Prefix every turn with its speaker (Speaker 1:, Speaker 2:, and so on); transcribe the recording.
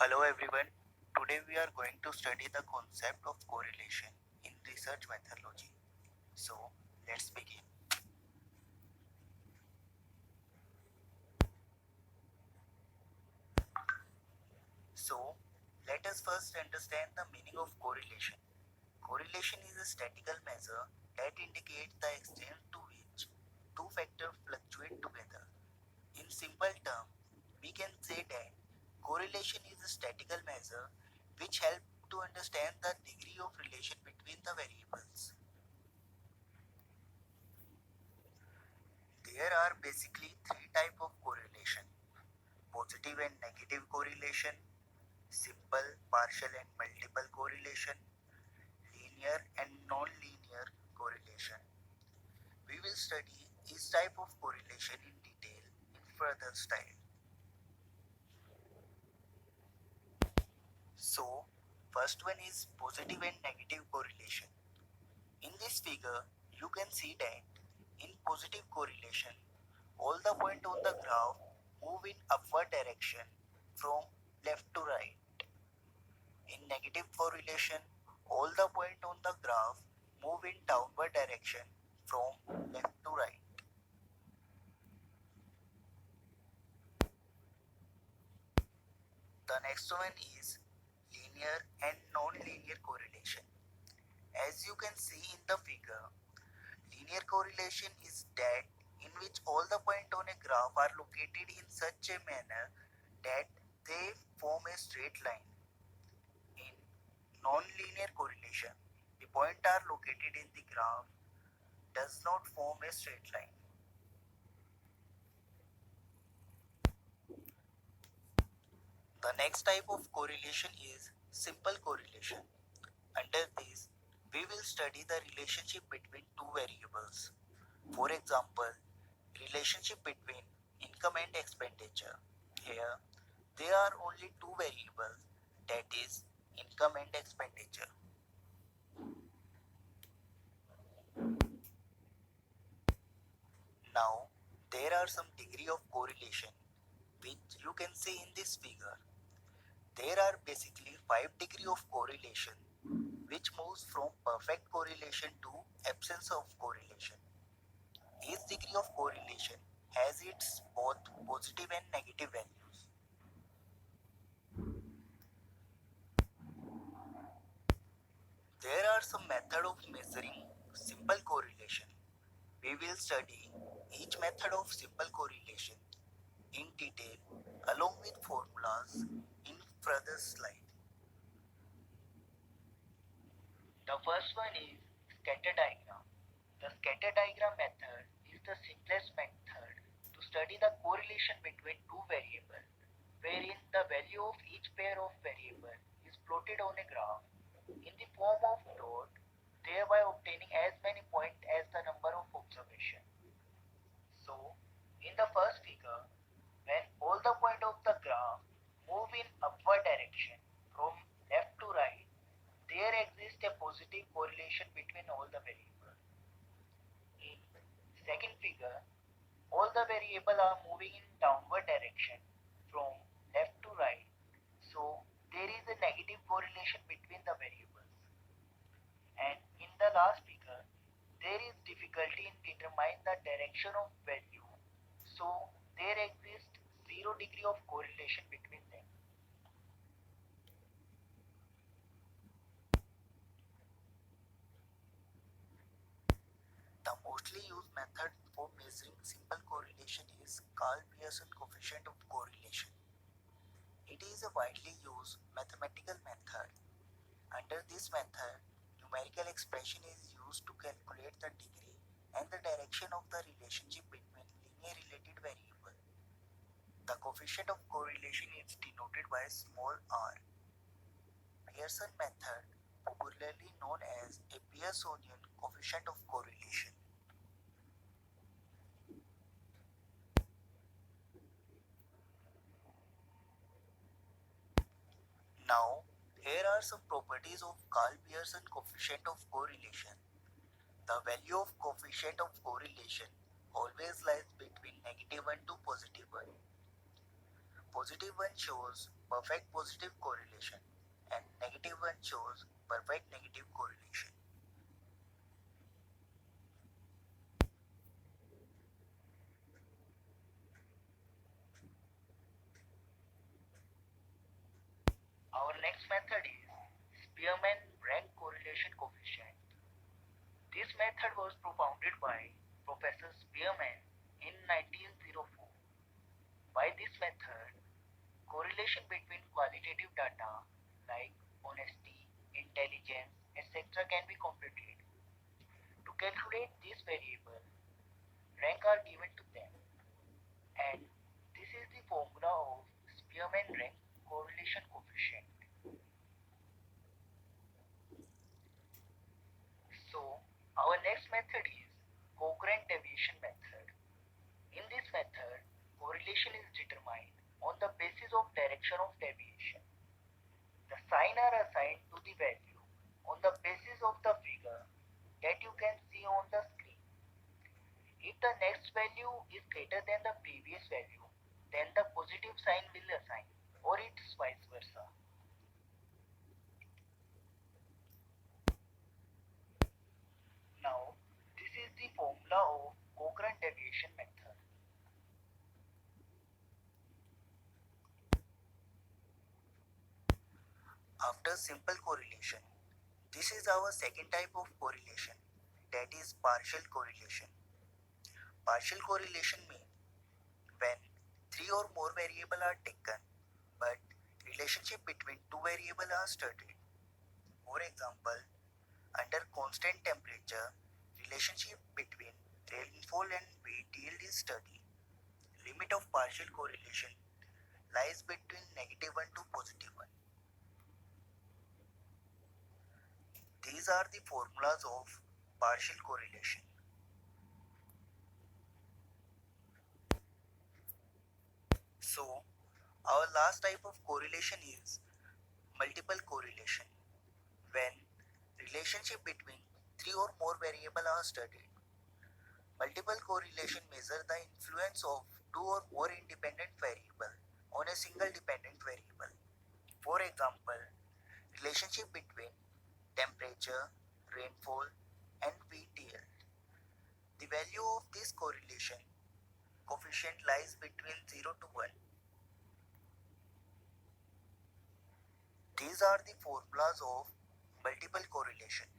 Speaker 1: Hello everyone. Today we are going to study the concept of correlation in research methodology. So, let's begin. So, let us first understand the meaning of correlation. Correlation is a statistical measure that indicates the extent to which two factors fluctuate together. In simple terms, we can say that correlation is a statistical measure which helps to understand the degree of relation between the variables. There are basically three types of correlation: positive and negative correlation, simple, partial and multiple correlation, linear and non-linear correlation. We will study each type of correlation in detail in further style. So, first one is positive and negative correlation. In this figure, you can see that in positive correlation, all the points on the graph move in upward direction from left to right. In negative correlation, all the points on the graph move in downward direction from left to right. The next one is linear and non-linear correlation. As you can see in the figure, linear correlation is that in which all the points on a graph are located in such a manner that they form a straight line. In non-linear correlation, the points are located in the graph does not form a straight line. The next type of correlation is simple correlation. Under this, we will study the relationship between two variables. For example, relationship between income and expenditure. Here, there are only two variables, that is income and expenditure. Now, there are some degree of correlation which you can see in this figure. There are basically 5 degrees of correlation which moves from perfect correlation to absence of correlation. Each degree of correlation has its both positive and negative values. There are some methods of measuring simple correlation. We will study each method of simple correlation in detail along with formulas in further slide. The first one is scatter diagram. The scatter diagram method is the simplest method to study the correlation between two variables, wherein the value of each pair of variables is plotted on a graph in the form of dot, thereby obtaining as many points as the number of observations. So, in the first figure, when all the points of the graph move in upward direction from left to right, there exists a positive correlation between all the variables. In second figure, all the variables are moving in downward direction from left to right, so there is a negative correlation between the variables. And in the last figure, there is difficulty in determining the direction of value, so there exists 0 degree of correlation between them. The mostly used method for measuring simple correlation is Karl-Pearson coefficient of correlation. It is a widely used mathematical method. Under this method, numerical expression is used to calculate the degree and the direction of the relationship between linear related variables. The coefficient of correlation is denoted by small r. Pearson method, popularly known as a Pearsonian coefficient of correlation. Now, here are some properties of Karl-Pearson coefficient of correlation. The value of coefficient of correlation always lies between -1 to +1. Positive one shows perfect positive correlation and negative one shows perfect negative correlation. Our next method is Spearman rank correlation coefficient. This method was propounded by Professor Spearman in 1904. By this method, correlation between qualitative data like honesty, intelligence, etc. can be computed. To calculate this variable, rank are given to them, and this is the formula of Spearman rank correlation coefficient. So, our next method is Cochrane deviation method. In this method, correlation is determined on the basis of direction of deviation. The sign are assigned to the value on the basis of the figure that you can see on the screen. If the next value is greater than the previous value, then the positive sign will assign, or it's vice versa. Now, this is the formula of Cochrane deviation method. After simple correlation, this is our second type of correlation, that is partial correlation. Partial correlation means when three or more variables are taken, but relationship between two variables are studied. For example, under constant temperature, relationship between rainfall and wind yield is studied. Limit of partial correlation lies between -1 to +1. These are the formulas of partial correlation. So, our last type of correlation is multiple correlation, when relationship between three or more variables are studied. Multiple correlation measure the influence of two or more independent variables on a single dependent variable. For example, relationship between temperature, rainfall, and wind yield. The value of this correlation coefficient lies between 0 to 1. These are the formulas of multiple correlation.